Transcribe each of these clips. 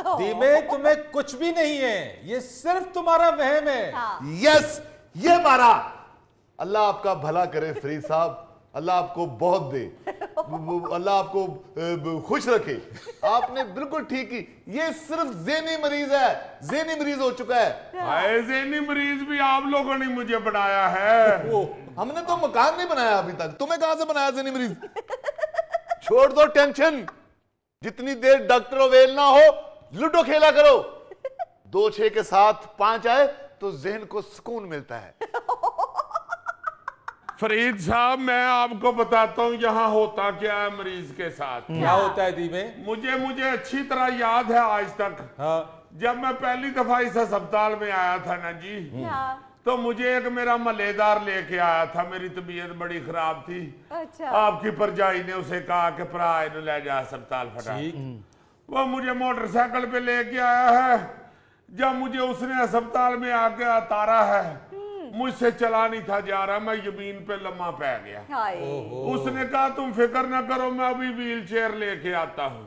धीमे तुम्हें कुछ भी नहीं है, ये सिर्फ तुम्हारा वहम है। यस, ये मारा। अल्लाह आपका भला करे फरीद साहब, अल्लाह आपको बहुत दे, अल्लाह आपको खुश रखे। आपने बिल्कुल ठीक की, ये सिर्फ ज़हनी मरीज है, ज़हनी मरीज हो चुका है। हाय, ज़हनी मरीज भी आप लोगों ने मुझे बनाया है। हमने तो मकान नहीं बनाया अभी तक, तुम्हें कहां से बनाया ज़हनी मरीज? छोड़ दो टेंशन, जितनी देर डॉक्टर अवेल ना हो लूडो खेला करो। 2-6 के साथ 5 आए तो जहन को सुकून मिलता है। फरीद साहब, मैं आपको बताता हूँ यहाँ होता क्या है मरीज के साथ। क्या होता है धीमे? मुझे अच्छी तरह याद है आज तक। हाँ। जब मैं पहली दफा इस अस्पताल में आया था ना जी, तो मुझे एक मेरा मलेदार लेके आया था। मेरी तबीयत बड़ी खराब थी। अच्छा। आपकी परजाई ने उसे कहा कि भरा इन्हें ले जा अस्पताल फटा। वो मुझे मोटरसाइकिल पे लेके आया है। जब मुझे उसने अस्पताल में आके उतारा है, मुझसे चला नहीं था जा रहा, मैं जमीन पे लम्हा पै गया। उसने कहा तुम फिक्र ना करो, मैं अभी व्हील चेयर लेके आता हूँ।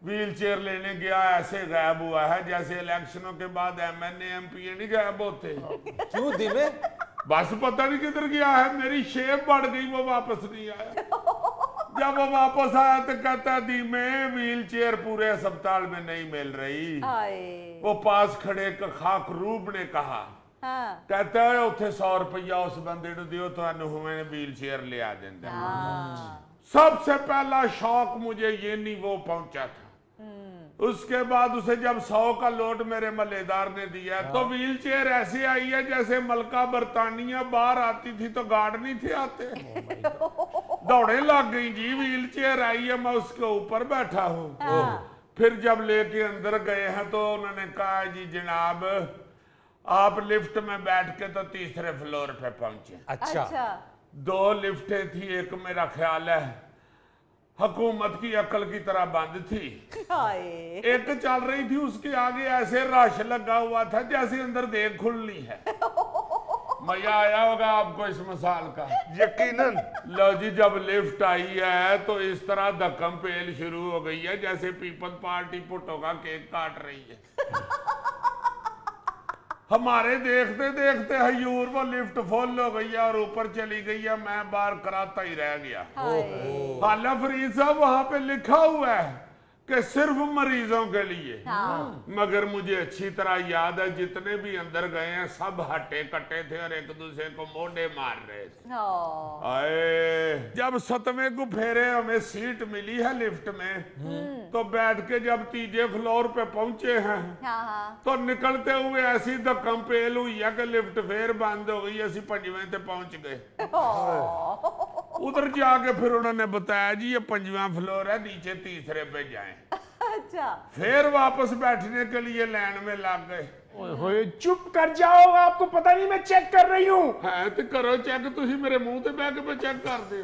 व्हील चेयर लेने गया, ऐसे गायब हुआ है जैसे इलेक्शनों के बाद MNA MP नहीं गायब होते। क्यों धीमे? बस पता नहीं किधर गया है। मेरी शेप बढ़ गई, वो वापस नहीं आया। जब वो वापस आया तो कहता धीमे व्हील चेयर पूरे अस्पताल में नहीं मिल रही। वो पास खड़े खाकरूब ने कहा, कहता है उथे 100 रुपया उस बंदे ने दियो तो मैंने व्हील चेयर ले आ देंगे। सबसे पहला शौक मुझे ये नहीं वो पहुंचा था। उसके बाद उसे जब 100 का नोट मेरे मलेदार ने दिया तो व्हील चेयर ऐसी आई है जैसे मलका बरतानिया बाहर आती थी तो गार्ड नहीं थे आते। दौड़े लग गई जी, व्हील चेयर आई है, मैं उसके ऊपर बैठा हूँ। फिर जब लेके अंदर गए हैं तो उन्होंने कहा जी जनाब आप लिफ्ट में बैठ के तो 3रे फ्लोर पे पहुंचे। अच्छा। 2 लिफ्टें थी, एक मेरा ख्याल है हुकूमत की अकल की तरह बंद थी, एक चल रही थी, उसके आगे ऐसे रश लगा हुआ था जैसे अंदर देख खुलनी है। मजा आया होगा आपको इस मिसाल का। यकीनन। लो जी, जब लिफ्ट आई है तो इस तरह धक्कम पेल शुरू हो गई है जैसे पीपल पार्टी पुट्टो का केक काट रही है। हमारे देखते देखते हयूर वो लिफ्ट फुल हो गई है और ऊपर चली गई है। मैं बाहर कराता ही रह गया। हालांकि फरीद साहब वहां पे लिखा हुआ है कि सिर्फ मरीजों के लिए, मगर मुझे अच्छी तरह याद है जितने भी अंदर गए हैं सब हटे कटे थे और एक दूसरे को मोढ़े मार रहे थे। आए जब 7वें को फेरे हमें सीट मिली है लिफ्ट में, तो बैठ के जब 3जे फ्लोर पे पहुंचे हैं तो निकलते हुए ऐसी धक्कम पेल हुई है कि लिफ्ट फिर बंद हो गई। असी 5वें ते पहुंच गए। उधर जाके फिर उन्होंने बताया जी ये 5वां फ्लोर है, नीचे 3रे पे जाएं। अच्छा। फिर वापस बैठने के लिए लाइन में लग गए। ओए चुप कर जाओ, आपको पता नहीं मैं चेक कर रही हूँ। है तो करो चेक, तुसी मेरे मुंह ते बैठ के चेक कर दे।